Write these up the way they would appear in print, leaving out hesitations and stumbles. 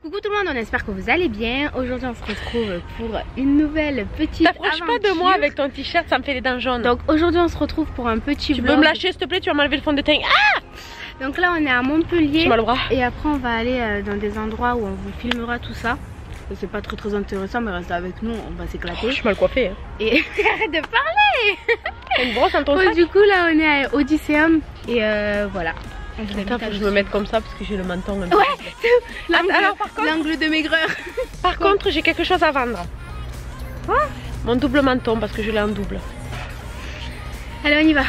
Coucou tout le monde, on espère que vous allez bien. Aujourd'hui on se retrouve pour une nouvelle petite T'approches pas de moi avec ton t-shirt, ça me fait les dents jaunes. Donc aujourd'hui on se retrouve pour un petit vlog. Tu peux me lâcher s'il te plaît, tu vas m'enlever le fond de teint. Ah! Donc là on est à Montpellier. J'ai mal au bras. Et après on va aller dans des endroits où on vous filmera tout ça. C'est pas très intéressant mais restez avec nous, on va s'éclater. Je suis mal coiffée. Hein. Et arrête de parler. T'as une brosse dans ton sac. Du coup là on est à Odysseum et voilà. Attends, faut que je me mette comme ça parce que j'ai le menton un peu. Ouais, l'angle de maigreur. Par contre, j'ai quelque chose à vendre. Quoi? Mon double menton parce que je l'ai en double. Allez, on y va.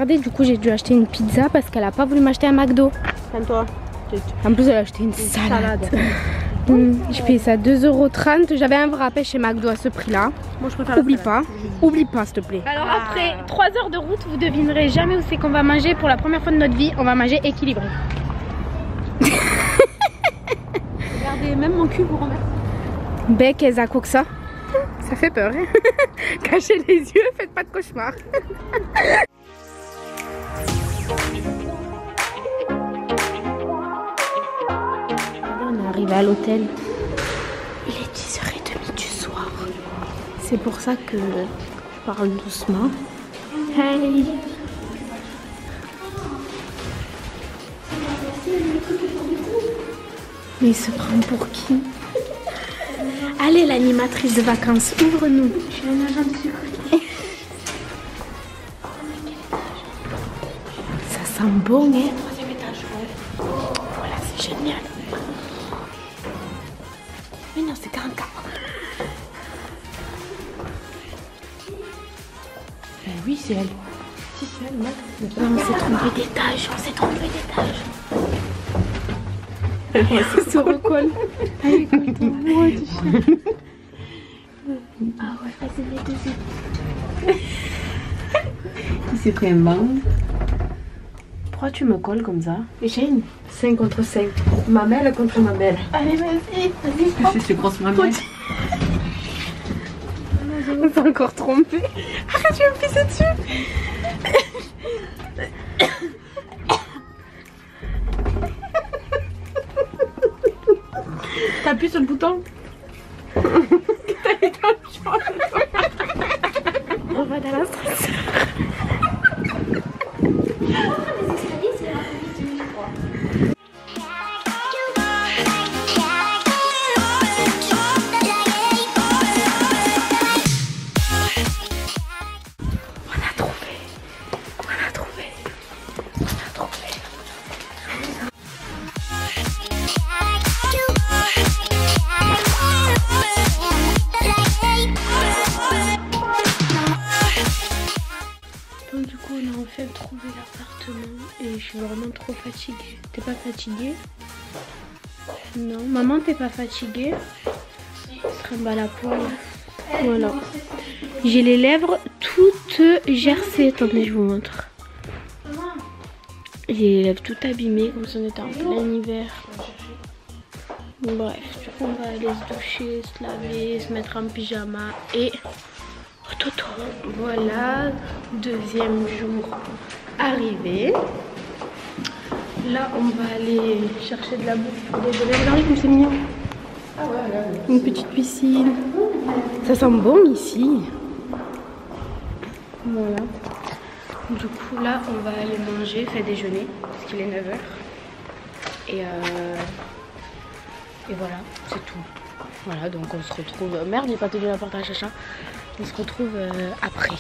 Regardez, du coup j'ai dû acheter une pizza parce qu'elle a pas voulu m'acheter un McDo. Calme-toi. En plus elle a acheté une salade. Je payais ça 2,30 €. J'avais un wrap chez McDo à ce prix là. Moi je préfère Oublie pas s'il te plaît. Alors après 3 heures de route, vous devinerez jamais où c'est qu'on va manger. Pour la première fois de notre vie, on va manger équilibré. Regardez, même mon cul vous remercie. Bec et Zako que ça. Ça fait peur. Hein. Cachez les yeux, faites pas de cauchemar. On est arrivé à l'hôtel. Il est 10h30 du soir. C'est pour ça que je parle doucement. Hey. Mais il se prend pour qui? Allez l'animatrice de vacances, ouvre-nous. Je suis un agent de sécurité. Ça sent bon, hein? 3e étage. Voilà, c'est génial. Mais non, c'est 44. Oui, c'est elle. Si, c'est elle, mec. Non, on s'est trompé d'étage, on s'est trompé d'étage. On se recolle. Allez, colle-toi, tu chien. Ah ouais, vas-y, mets dessus. Il s'est pris un banc. Pourquoi tu me colles comme ça? Shane, 5 contre 5. Mamelle contre mamelle. Allez, vas-y. Je suis grosse mamelle. On s'est encore trompé. Arrête, je vais me pisser dessus. T'appuies sur le bouton. On va dans l'ascenseur. Donc du coup on a enfin trouvé l'appartement et je suis vraiment trop fatiguée. T'es pas fatiguée? Non. Maman, t'es pas fatiguée? Trimballe à poil. Voilà. J'ai les lèvres toutes gercées. Attendez, je vous montre. J'ai les lèvres toutes abîmées comme si on était en plein hiver. Bref, du coup on va aller se doucher, se laver, se mettre en pyjama et... Toto. Voilà, deuxième jour arrivé. Là, on va aller chercher de la bouffe pour déjeuner. Regardez comme c'est mignon. Une petite piscine. Ça sent bon ici. Voilà. Du coup, là, on va aller manger, faire déjeuner, parce qu'il est 9 h. Et voilà, c'est tout. Voilà, donc on se retrouve... Merde, j'ai pas tenu la porte à Chacha. On se retrouve après.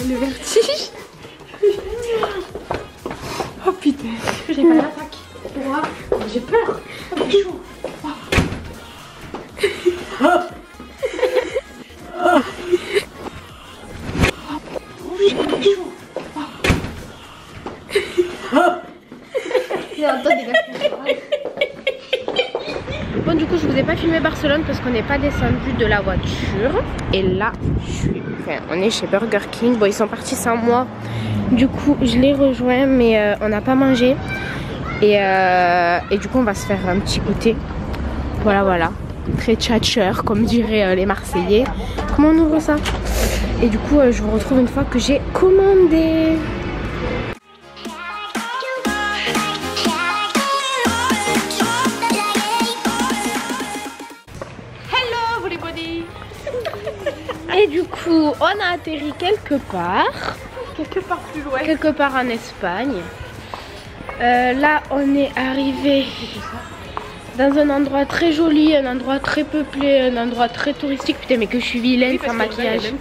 Le vertige. Oh putain, j'ai pas l'attaque. J'ai peur. Bon, du coup, je vous ai pas filmé Barcelone parce qu'on n'est pas descendu de la voiture. Et là, on est chez Burger King. Bon, ils sont partis sans moi. Du coup, je les rejoins, mais on n'a pas mangé. Et du coup, on va se faire un petit goûter. Voilà, voilà. Très tchatcheur, comme diraient les Marseillais. Comment on ouvre ça? Et du coup, je vous retrouve une fois que j'ai commandé. Et du coup, on a atterri quelque part. Quelque part plus loin. Quelque part en Espagne. Là, on est arrivé dans un endroit très joli, un endroit très peuplé, un endroit très touristique. Putain, mais que je suis vilaine sans maquillage.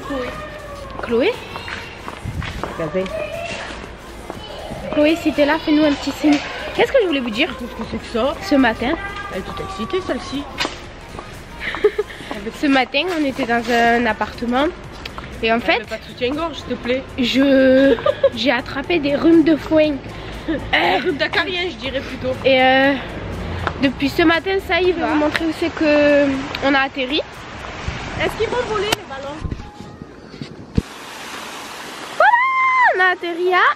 Chloé? Regardez. Chloé, si t'es là, fais-nous un petit signe. Qu'est-ce que je voulais vous dire? Qu'est-ce que c'est que ça? Ce matin. Elle est toute excitée, celle-ci. Ce matin, on était dans un appartement. Et en fait, pas de soutien-gorge, s'il te plaît. J'ai attrapé des rhumes de foin. Rhume d'acarien, je dirais plutôt. Et depuis ce matin, ça y va. Je vais vous montrer où c'est que on a atterri. Est-ce qu'ils vont voler les ballons? Voilà, on a atterri à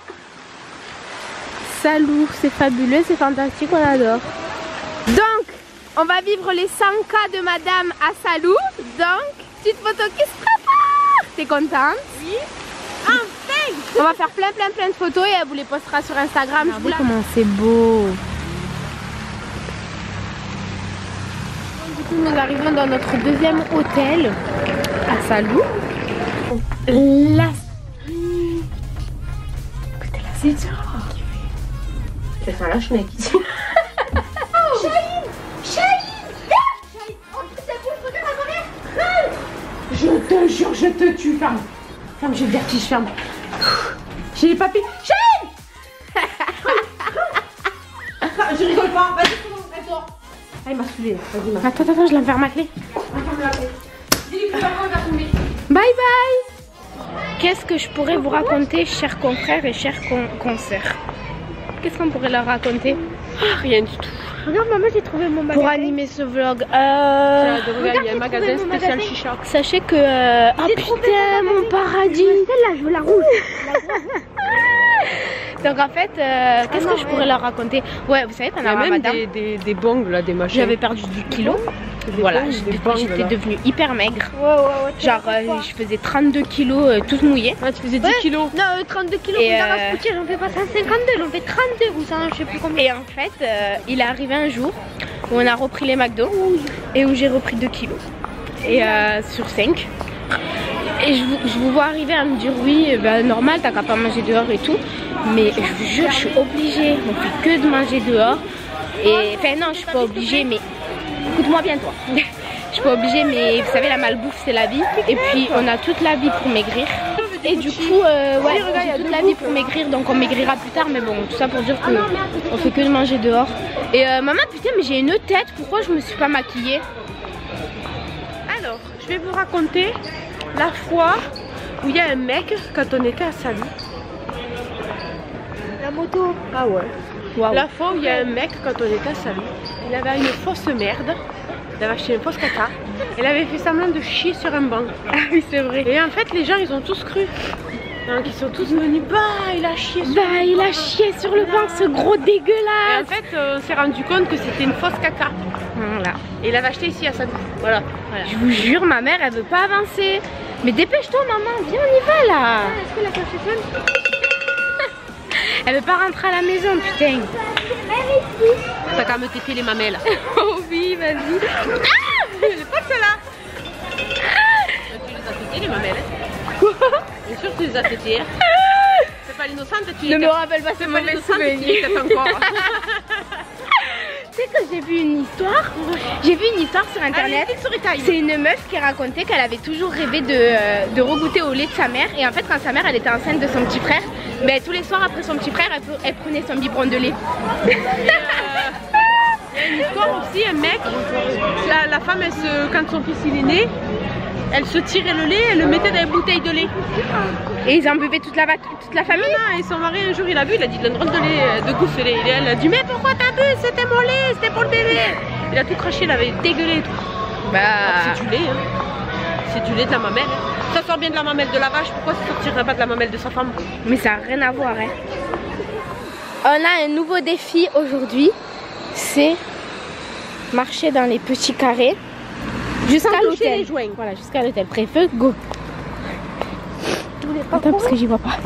Salou. C'est fabuleux, c'est fantastique, on adore. Donc, on va vivre les 100K de madame à Salou. Donc, petite photo qui se prépare. T'es contente? Oui. Enfin. On va faire plein de photos et elle vous les postera sur Instagram. Regardez comment c'est beau. Du coup, nous arrivons dans notre deuxième hôtel à Salou. Là. Écoutez la saison. Je vais faire la schneck ici. Je te jure, je te tue, ferme. Ferme, j'ai le vertige, ferme. J'ai les papiers. Chahine. Je rigole pas, vas-y, elle dort. Ah, il m'a saoulé, vas-y, Attends, je l'enferme ma clé. Enferme la clé. Dis-lui que papa va tomber. Bye bye. Qu'est-ce que je pourrais vous raconter, chers confrères et chers consoeurs? Qu'est-ce qu'on pourrait leur raconter? Rien du tout. Regarde maman, j'ai trouvé mon magasin. Pour animer ce vlog. Regarde, il y a un magasin spécial chicha. Sachez que... oh putain, mon paradis. Celle-là, je veux la rouge. Donc en fait, qu'est-ce que je pourrais leur raconter? Ouais, vous savez, pendant même Ramadan, des bangs là, des machins. j'avais perdu du kilo. Voilà, j'étais devenue hyper maigre. Genre, je faisais 32 kilos toute mouillée. Ah, tu faisais 10 kilos? Non, 32 kilos, et j'en fais pas 152, j'en fais 32 ou ça, je sais plus combien. Et en fait, il est arrivé un jour où on a repris les McDo et où j'ai repris 2 kilos. Et sur 5. Et je vous vois arriver à me dire oui, ben, normal, t'as qu'à pas manger dehors et tout. Mais je vous jure, je suis obligée. On fait que de manger dehors. Et enfin non, je suis pas obligée, mais écoute-moi bien toi. Je suis pas obligée, mais vous savez, la malbouffe c'est la vie. Et puis on a toute la vie pour maigrir. Et du coup, ouais, j'ai toute la vie pour maigrir, donc on maigrira plus tard. Mais bon, tout ça pour dire que on fait que de manger dehors. Et maman, putain, mais j'ai une tête. Pourquoi je me suis pas maquillée? Alors, je vais vous raconter la fois où il y a un mec quand on était à Salou. La moto. Ah ouais. Wow. La fois où il y a un mec quand on était à Salou, il avait une fausse merde, il avait acheté une fausse caca, il avait fait semblant de chier sur un banc. Ah oui, c'est vrai. Et en fait, les gens ils ont tous cru. Donc ils sont tous venus, bah il a chié sur bah il a chié sur le banc, ce gros dégueulasse. Et en fait, on s'est rendu compte que c'était une fausse caca. Voilà. Et il avait acheté ici à Salou. Voilà. Je vous jure, ma mère elle veut pas avancer. Mais dépêche-toi maman, viens on y va là. Est-ce que la cloche est sonne? Elle veut pas rentrer à la maison, putain. T'as qu'à me téter les mamelles. Oh oui, vas-y. Ah, j'ai pas que cela. Tu les as tétées les mamelles? Quoi? Bien sûr que tu les as tétées. C'est pas l'innocente, tu ne me rappelle pas ce mauvais souvenir. Encore. Tu sais que j'ai vu une histoire. J'ai vu une histoire sur internet. C'est une meuf qui racontait qu'elle avait toujours rêvé de regoûter au lait de sa mère. Et en fait, quand sa mère elle était enceinte de son petit frère, ben, tous les soirs après son petit frère, elle prenait son biberon de lait. Il y a a une histoire aussi, un mec, la femme, quand son fils il est né, elle se tirait le lait, elle le mettait dans une bouteille de lait. Et ils en buvaient toute la famille. Et son mari un jour il a bu, il a dit de drôle de lait, de goût ce lait. Et elle a dit mais pourquoi t'as bu? C'était mon lait, c'était pour le bébé. Il a tout craché, il avait dégueulé et tout. Bah... C'est du lait, hein. C'est du lait de la mamelle. Hein. Ça sort bien de la mamelle de la vache, pourquoi ça sortirait pas de la mamelle de sa femme? Mais ça n'a rien à voir, hein. On a un nouveau défi aujourd'hui, c'est marcher dans les petits carrés jusqu'à l'hôtel. Voilà, jusqu'à l'hôtel. Préfeu, go. Attends, parce que j'y vois pas.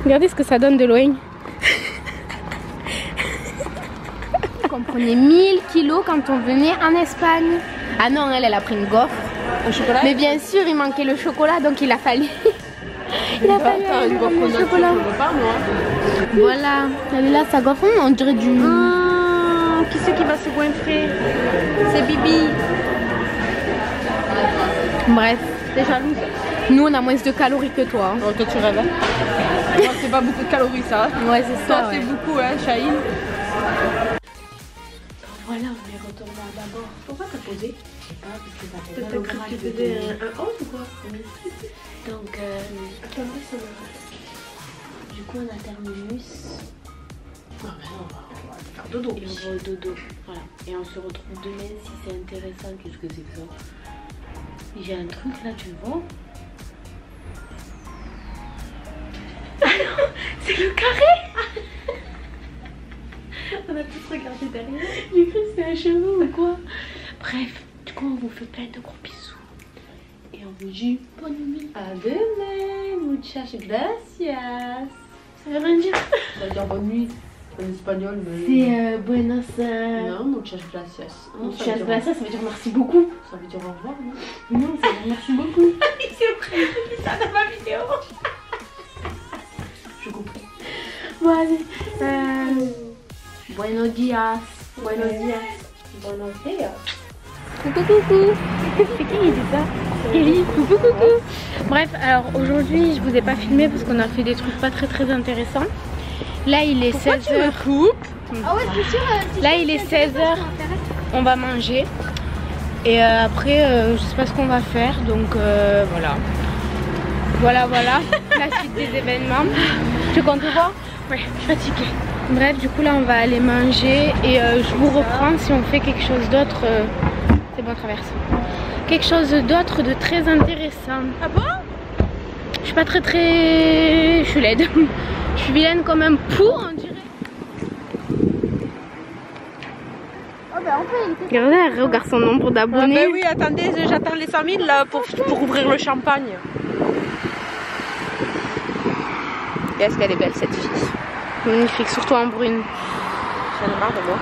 Regardez ce que ça donne de loin. On prenait 1000 kilos quand on venait en Espagne. Ah non, elle a pris une gaufre. Au chocolat? Mais bien sûr, il manquait le chocolat, donc il a fallu... Il a fallu une gaufre le chocolat. Pas, moi. Voilà, elle est là, sa gaufre, on dirait du... Qui c'est qui va se goinfrer? C'est Bibi. Bref. T'es jalouse? Nous, on a moins de calories que toi. Oh, toi, tu rêves. Moi, c'est pas beaucoup de calories, ça. Ouais, c'est ça. Toi, c'est beaucoup, hein, Chahine. Voilà, on est retourné à d'abord. Pourquoi t'as posé? Je sais pas, parce que ça fait T'as cru que tu faisais un 11 ou quoi? Donc, du coup, on a terminus. Non, mais non, on va faire dodo. Et on va au dodo. Voilà. Et on se retrouve demain si c'est intéressant. Qu'est-ce que c'est que ça? J'ai un truc là, tu le vois? Ah non, c'est le carré. On a tous regardé derrière. J'ai cru que c'était un cheveu ou quoi? Bref, du coup, on vous fait plein de gros bisous. Et on vous dit bonne nuit. À demain, muchas gracias. Ça veut rien dire. Ça veut dire bonne nuit en espagnol, mais... C'est buenos... Non, muchas gracias. Muchas gracias, ça veut dire merci beaucoup. Ça veut dire au revoir, non? Non, ça veut dire merci beaucoup. C'est vrai, j'ai dit ça dans ma vidéo. Je comprends. Bon, allez. Buenos dias. Buenos dias. Buenos dias. Coucou, coucou. C'est qui dit ça? Kelly. Coucou, coucou. Bref, alors aujourd'hui, je vous ai pas filmé parce qu'on a fait des trucs pas très intéressants. Là, il est 16h. Ah ouais, c'est sûr. Là, il est 16h. On va manger. Et après, je sais pas ce qu'on va faire. Donc voilà. Voilà. La suite des événements. Tu comptes le voir? Ouais, je suis fatiguée. Bref, du coup, là, on va aller manger. Et je vous reprends si on fait quelque chose d'autre. C'est bon, traverse. Quelque chose d'autre de très intéressant. Ah bon? Je suis pas très... Je suis laide. Je suis vilaine comme un pou, on dirait. Oh bah on peut. Regardez, elle regarde son nombre d'abonnés. Ah bah oui, attendez, j'attends les 100 000 là pour ouvrir le champagne. Et est-ce qu'elle est belle cette fille? Magnifique, surtout en brune. J'en ai marre de moi.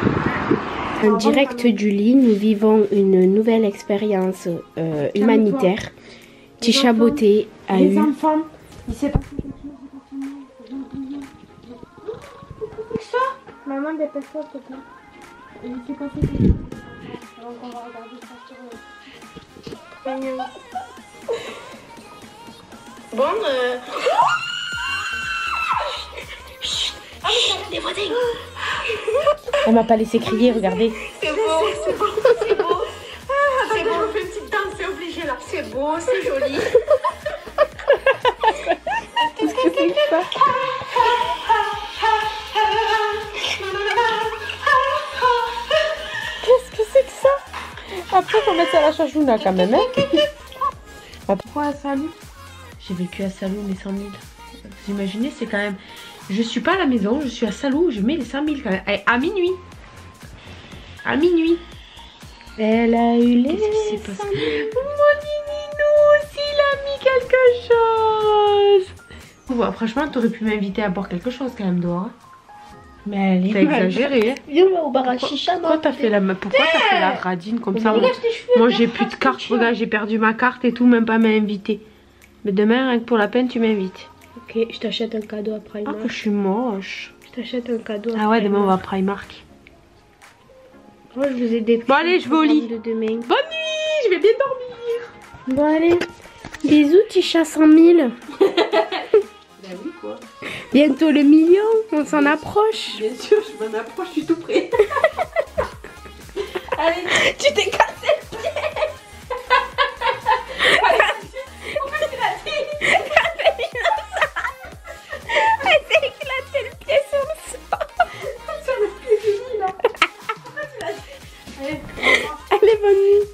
En direct du lit, nous vivons une nouvelle expérience humanitaire. Tisha Beauté a eu... enfants, il s'est pas... Maman, dépêche-toi, s'il te plaît. Il s'est passé quelque chose. Donc on va regarder ça sur Bon, Chut, des voisins. Elle m'a pas laissé crier, regardez. C'est beau, c'est beau, c'est beau. C'est beau, on fait une petite danse, c'est obligé là. C'est beau, c'est joli. Qu'est-ce que c'est que ça? Qu'est-ce que c'est que ça? Après, faut mettre ça à la chachouna quand même, hein. Pourquoi à Salou? J'ai vécu à Salou mes 100 000. Vous imaginez, c'est quand même... Je suis pas à la maison, je suis à Salou, je mets les 100 000 quand même. À minuit. À minuit. Elle a eu les... Qu'est-ce qui s'est passé? Mon Nininou aussi, il a mis quelque chose. Bon, franchement, t'aurais pu m'inviter à boire quelque chose quand même dehors. Mais elle est T'as exagéré. Viens là au bar à chicha. Pourquoi t'as fait la radine comme ça? Moi j'ai plus de carte, regarde, j'ai perdu ma carte et tout, même pas m'inviter. Mais demain, rien que pour la peine, tu m'invites. Ok, je t'achète un cadeau à Primark. Ah, que je suis moche. Je t'achète un cadeau à Ah ouais, demain on va à Primark. Moi je vous ai des... Bon allez, je vais au lit. De demain. Bonne nuit, je vais bien dormir. Bon allez, bisous Tisha 100 000. Bah oui quoi. Bientôt le million, on s'en approche. Bien sûr, je m'en approche, je suis tout près. Allez, Tu t'es cassé le pied. pourquoi tu l'as dit? Elle s'est éclaté le pied sur le sol. Sur le pied fini là. Pourquoi tu l'as dit? Allez, Allez, bonne nuit.